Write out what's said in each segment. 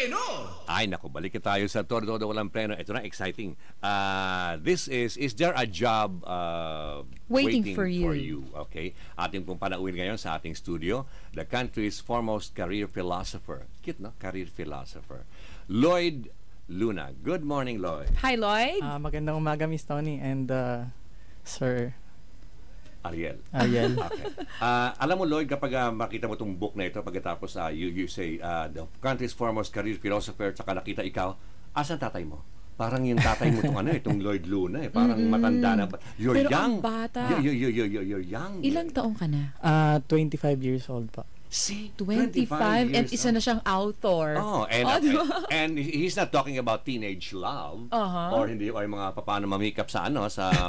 Preno! Ay, naku, balik tayo sa Todo Walang Preno. Ito na, exciting. This is there a job Waiting for you? Okay. Ating pong panauhin ngayon sa ating studio, the country's foremost career philosopher. Cute, no? Career philosopher. Lloyd Luna. Good morning, Lloyd. Hi, Lloyd. Magandang umaga, Miss Tony and Sir Ariel. Ariel. Okay. Alam mo, Lloyd, kapag makita mo itong book na ito, pagkatapos you say, the country's foremost career philosopher, tsaka nakita ikaw, asan tatay mo? Parang yung tatay mo itong Lloyd Luna eh. Parang matanda na. You're Pero young. ang bata. You're young. Ilang taong ka na? 25 years old pa. See? 25 and isa na siyang author. Oh, diba? and he's not talking about teenage love or hindi or mga paano mamikap sa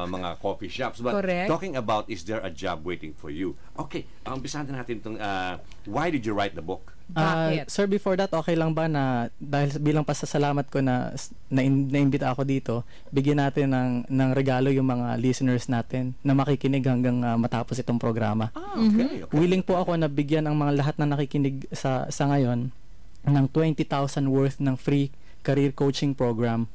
mga coffee shops, but correct. Talking about is there a job waiting for you. Okay, umpisahan natin itong why did you write the book? Bakit? Sir, before that, okay lang ba na dahil bilang pasasalamat ko na naimbita ako dito, bigyan natin ng regalo yung mga listeners natin na makikinig hanggang matapos itong programa. Okay. Willing po ako na bigyan ang mga lahat na nakikinig sa ngayon ng 20,000 worth ng free career coaching program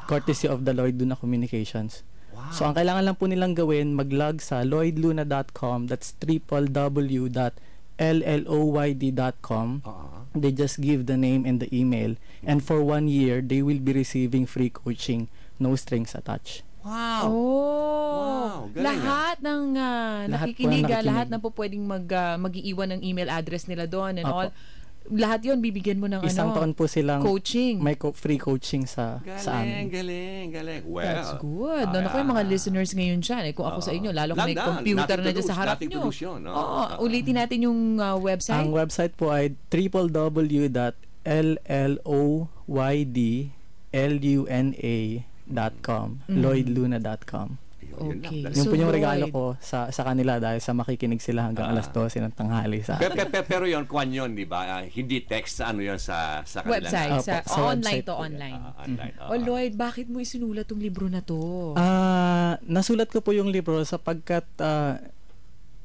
courtesy of the Lloyd Luna Communications. Wow. So, ang kailangan lang po nilang gawin, mag-log sa lloydluna.com. That's www.lloyd.com. They just give the name and the email. And for 1 year, they will be receiving free coaching, no strings attached. Wow. Oh. Wow, galing, lahat ng Lahat nakikinig, po ang lahat na po pwedeng mag-iiwan ng email address nila doon and all. Lahat 'yon bibigyan mo ng Isang taon po silang coaching. may free coaching sa amin. Galing. Well, That's good. Yung mga listeners ngayon dyan, kung ako sa inyo, lalo kung may computer na dyan sa harap nyo. Ulitin natin yung website. Ang website po ay www.lloydluna.com lloydluna.com. Okay. Yung po yung regalo ko sa kanila dahil sa makikinig sila hanggang alas 12 ng tanghali sa pero yun, kwan yun, di ba? Hindi text, yun sa kanilang website. Sa online website to po. online. Online. Lloyd, bakit mo isinulat tong libro na to? Nasulat ko po yung libro sapagkat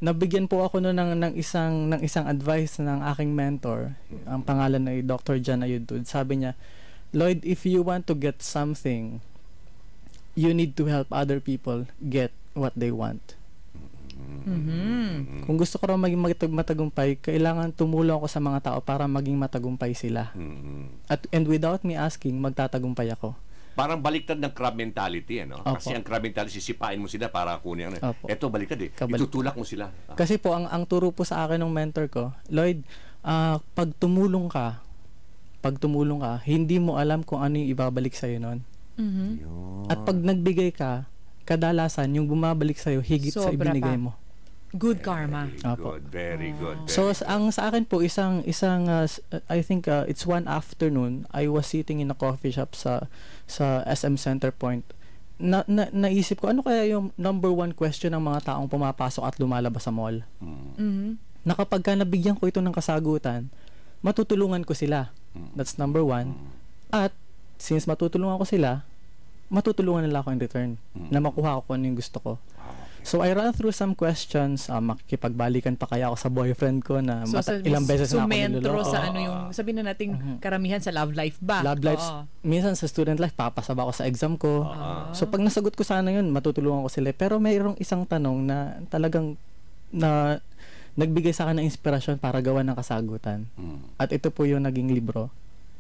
nabigyan po ako ng isang advice ng aking mentor. Ang pangalan ay Dr. John Ayudtud. Sabi niya, Lloyd, if you want to get something, you need to help other people get what they want. Kung gusto ko raw maging matagumpay, kailangan tumulong ako sa mga tao para maging matagumpay sila. And without me asking, magtatagumpay ako. Parang baliktad ng crab mentality, ano? Opo. Kasi ang crab mentality, sisipain mo sila para kunin. Opo. Ito, baliktad eh. Itutulak mo sila. Kasi po, ang turo po sa akin ng mentor ko, Lloyd, pag tumulong ka, hindi mo alam kung ano yung ibabalik sa'yo nun. At pag nagbigay ka, kadalasan yung bumabalik sa'yo higit sa ibinigay mo. Good karma. Very good. So ang sa akin po isang I think it's one afternoon, I was sitting in a coffee shop sa SM Center Point. Naisip ko ano kaya yung number one question ng mga taong pumapasok at lumalabas sa mall. Na kapag nabigyan ko ito ng kasagutan, matutulungan ko sila. That's number one. At since matutulungan ko sila, matutulungan nila ako in return na makuha ko kung ano yung gusto ko. So I ran through some questions, makikipagbalikan pa kaya ako sa boyfriend ko na ilang beses na ako niloloko. Sa yung sabihin na nating karamihan sa love life ba? Love life. Minsan sa student life, papasaba ako sa exam ko. So pag nasagot ko sana yun, matutulungan ko sila. Pero mayroong isang tanong na talagang nagbigay sa akin ng inspirasyon para gawa ng kasagutan. At ito po yung naging libro.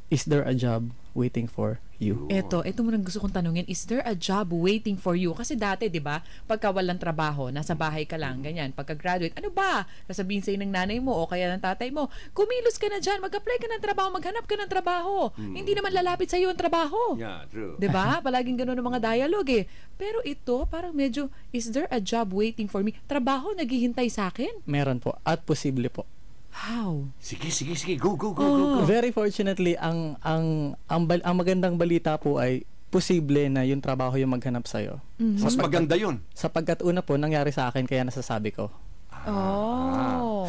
Is there a job waiting for you? Ito mo nang gusto kong tanungin, is there a job waiting for you? Kasi dati, di ba, pagka walang trabaho, nasa bahay ka lang, ganyan. Pagka-graduate, ano ba? Sasabihin sa'yo ng nanay mo o kaya ng tatay mo, kumilos ka na dyan, mag-apply ka ng trabaho, maghanap ka ng trabaho. Hindi naman lalapit sa'yo ang trabaho. Yeah, true. Di ba? Palaging ganun ang mga dialogue eh. Pero ito, parang medyo, is there a job waiting for me? Trabaho naghihintay sa akin? Meron po. At posible po. How? Sige. Go. Very fortunately, ang magandang balita po ay posible na yung trabaho yung maghanap sa'yo. Mas maganda yun. Sapagkat una po, nangyari sa akin kaya nasasabi ko.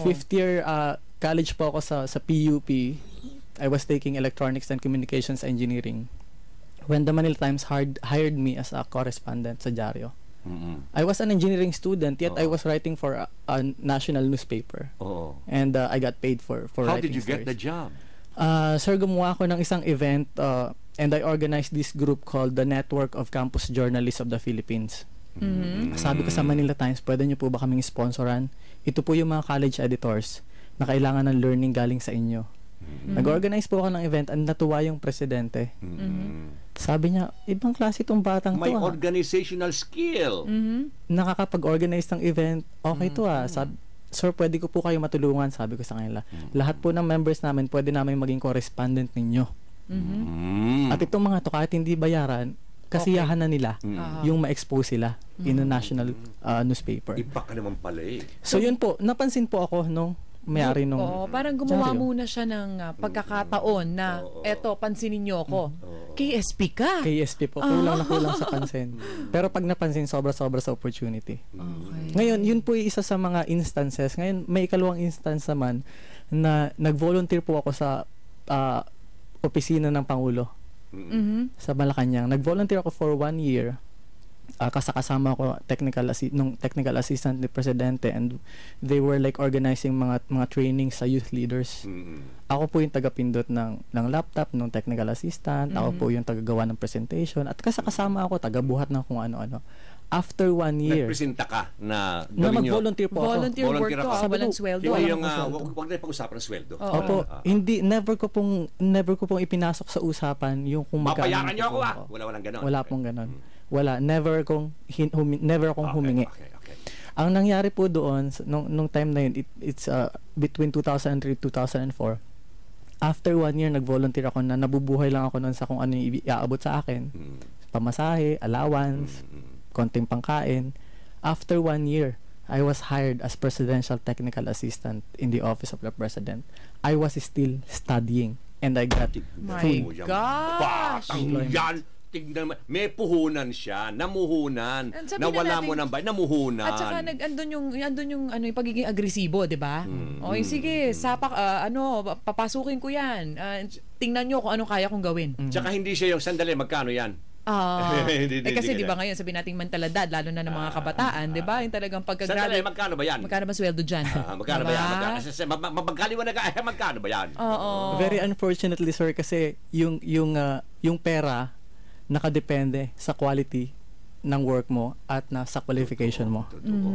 Fifth year college po ako sa PUP. I was taking Electronics and Communications Engineering. When the Manila Times hired me as a correspondent sa dyaryo. I was an engineering student, yet I was writing for a national newspaper. And I got paid for How writing did you get stories. the job? Sir, gumawa ako ng isang event and I organized this group called the Network of Campus Journalists of the Philippines. Sabi ko sa Manila Times, pwede niyo po ba kaming sponsoran? Ito po yung mga college editors na kailangan ng learning galing sa inyo. Nag-organize po ako ng event and natuwa yung presidente. Sabi niya, ibang klase itong batang May to. organizational skill. Nakakapag-organize ng event. Okay to Sabi, Sir, pwede ko po kayo matulungan, sabi ko sa kanila. Lahat po ng members namin, pwede namin maging correspondent ninyo. At itong mga to, kahit hindi bayaran, kasiyahan na nila yung ma-expose sila in a national newspaper. Iba ka naman pala eh. So yun po, napansin po ako nung may-ari nung Oo, parang gumawa dyaryo. muna siya ng pagkakataon na eto, pansinin niyo ako. KSP ka. KSP po, kulang na kulang sa pansin. Pero pag napansin, sobra-sobra sa opportunity. Okay. Ngayon, yun po yung isa sa mga instances. Ngayon, may ikalawang instance naman na nag-volunteer po ako sa opisina ng Pangulo sa Malacanang. Nag-volunteer ako for 1 year. Kasama ko nung technical assistant ni Presidente, and they were like organizing mga trainings sa youth leaders. Ako po yung tagapindot ng laptop ng technical assistant. Ako po yung tagagawa ng presentation. At kasama ako, tagabuhat ng kung ano-ano. After 1 year, Nagpresenta ka na na gawin nyo. mag-volunteer po ako. Volunteer work Volunteer ko. ako. Walang sweldo. Yung, Walang yung sweldo. wag na pag-usapan ng sweldo. Opo, hindi never ko pong ipinasok sa usapan yung kung magkano. Babayaran niyo ako ko. Walang ganon. Wala pong ganon. Wala, never akong humingi. Okay. Ang nangyari po doon nung time na yun, it's between 2003 2004. After 1 year, nag-volunteer ako na nabubuhay lang ako noon sa kung ano yung iaabot sa akin. Pamasahe, allowance, konting pangkain. After 1 year, I was hired as Presidential Technical Assistant in the Office of the President. I was still studying and I got My full gosh! Batang yan! Tignan mo, may puhunan siya, namuhunan, And sabi nawala na mo natin- ng bahay, namuhunan. At saka andun yung ano yung pagiging agresibo, 'di ba? Okay, sige, sapak papasukin ko 'yan. Tingnan niyo kung ano kaya kong gawin. Tsaka hindi siya yung sandali, magkano yan? Hindi Kasi ka 'di ba na. ngayon sabi nating mentalidad lalo na ng mga kabataan, 'di ba? Yung talagang Sandali, pagka-graduate. magkano ba yan? Magkano ba sweldo diyan? Magkano ba yan? Magkaliwa na ka, magkano ba yan? Oo. Very unfortunately, sir, kasi yung pera nakadepende sa quality ng work mo at sa qualification mo. Totoo.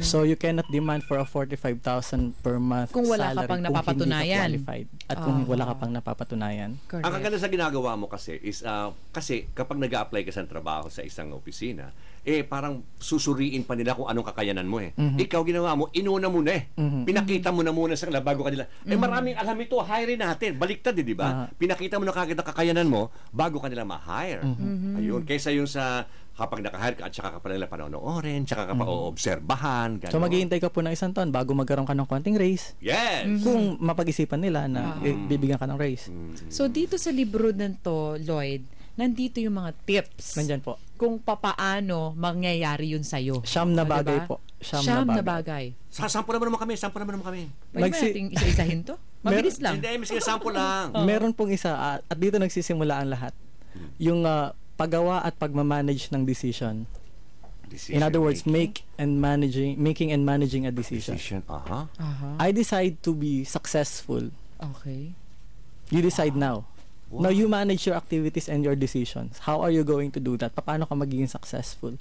So you cannot demand for a 45,000 per month Kung wala ka salary pang kung napapatunayan. hindi ka qualified at kung wala ka pang napapatunayan. Correct. Ang kaganda sa ginagawa mo kasi is kasi kapag nag-a-apply ka sa trabaho sa isang opisina, parang susuriin pa nila kung anong kakayanan mo Ikaw ginawa mo, inuna mo na Pinakita mo na muna sa kanila bago kanila. Maraming alam ito, hire natin. Baliktad di ba? Pinakita mo na kagad ang kakayanan mo bago kanila ma-hire. Ayun, kaysa yung sa kapag naka-hire ka at saka ka pa nila panonoorin, saka ka pa oobserbahan. So maghihintay ka po ng isang taon bago magkaroon ka ng konting raise. Yes! Kung mapag-isipan nila na bibigyan ka ng raise. So dito sa libro nito, Lloyd, nandito yung mga tips. Nandyan po. Kung papaano mangyayari yun sa'yo. Siyam na bagay Diba? po. Siyam na bagay. Sampo naman kami. Pwede ba nating isa-isahin to? Mabilis lang. Hindi, sige, sample lang. Meron pong isa at dito nagsisimula ang lahat. Yung paggawa at pagmamanage ng decision. In other words, making and managing a decision. Aha. I decide to be successful. Okay. You decide now. Now you manage your activities and your decisions. How are you going to do that? Paano ka magiging successful?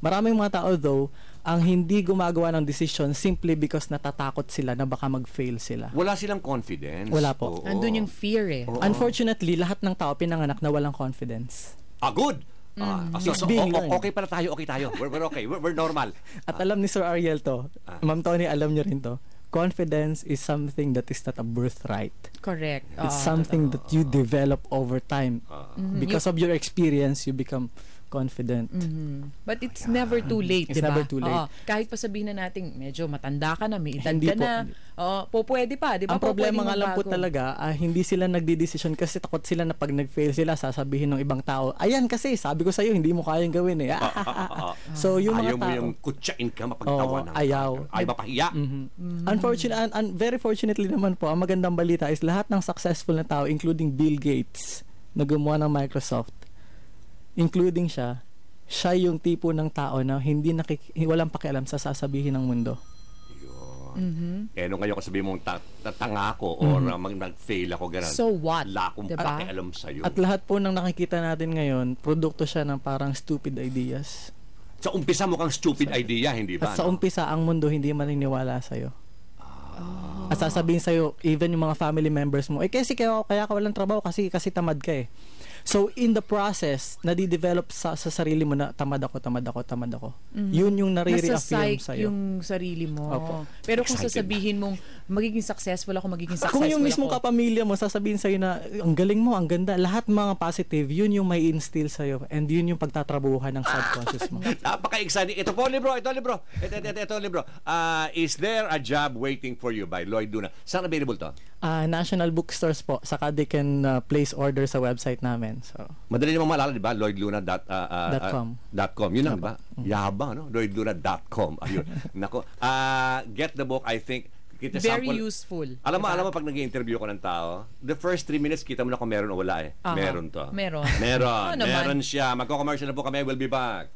Maraming mga tao though, ang hindi gumagawa ng decision simply because natatakot sila na baka mag-fail sila. Wala silang confidence. Wala po. Oo. Andun yung fear Oo. Unfortunately, lahat ng tao pinanganak na walang confidence. Good! It's being learned. Okay pala tayo, okay tayo. We're okay. We're normal. At alam ni Sir Ariel to, Ma'am Tony, alam niyo rin to, confidence is something that is not a birthright. Correct. It's something that you develop over time. Because of your experience, you become confident. But it's never too late, It's di ba? never too late. Oo. Kahit pa sabihin na natin, medyo matanda ka na, may edad Hindi ka po. na. Pwede pa, di ba? Ang problema Pwedeng nga lang po magbago. talaga, hindi sila nagdi-decision kasi takot sila na pag nag-fail sila, sasabihin ng ibang tao, ayan kasi, sabi ko sa'yo, hindi mo kayang gawin eh. So, yung mga Ayaw mo tao, yung kutsain ka, mapagtawa ng ayaw. Ay, mapahiya. Unfortunately, and very fortunately naman po, ang magandang balita is lahat ng successful na tao, including Bill Gates, na gumawa ng Microsoft, including siya yung tipo ng tao na walang pakialam sa sasabihin ng mundo. Eh, nung ngayon ko sabihin mong tanga ko or nag-fail ako, ganun. So what? Wala akong Diba? pakialam sa'yo. At lahat po ng nakikita natin ngayon, produkto siya ng parang stupid ideas. Sa umpisa mo kang stupid idea, hindi ba? At sa no? umpisa, ang mundo hindi maniniwala sa'yo. At sasabihin sa'yo, even yung mga family members mo, kaya ka walang trabaho kasi tamad ka eh. So, in the process, nadidevelop sa sarili mo na tamad ako. Yun yung nare-reaffirm Nasa-psych sa'yo. yung sarili mo. Opo. Pero kung Excited. sasabihin mong magiging successful ako, Kung yung mismo ako. kapamilya mo, sasabihin sa'yo na, ang galing mo, ang ganda, lahat mga positive, yun yung may instill sa'yo. And yun yung pagtatrabuhan ng subconscious mo. Napaka-exciting. Ito po, libro. Ito, libro. Is There a Job Waiting for You by Lloyd Luna. Saan available to? National bookstores po, saka they can place order sa website namin. So, Madali naman maalala, di ba? .com. .com. Yun lang, di ba? Yabang, no? LloydLuna.com. Ayun. Nako. Get the book, I think. Kita Very sample. useful. Alam mo, Diba? pag nag-interview ko ng tao, the first 3 minutes, kita mo na kung meron o wala eh. Aha. Meron to. Meron. Meron. Oo naman. Meron siya. Magko-commercial na po kami. We'll be back.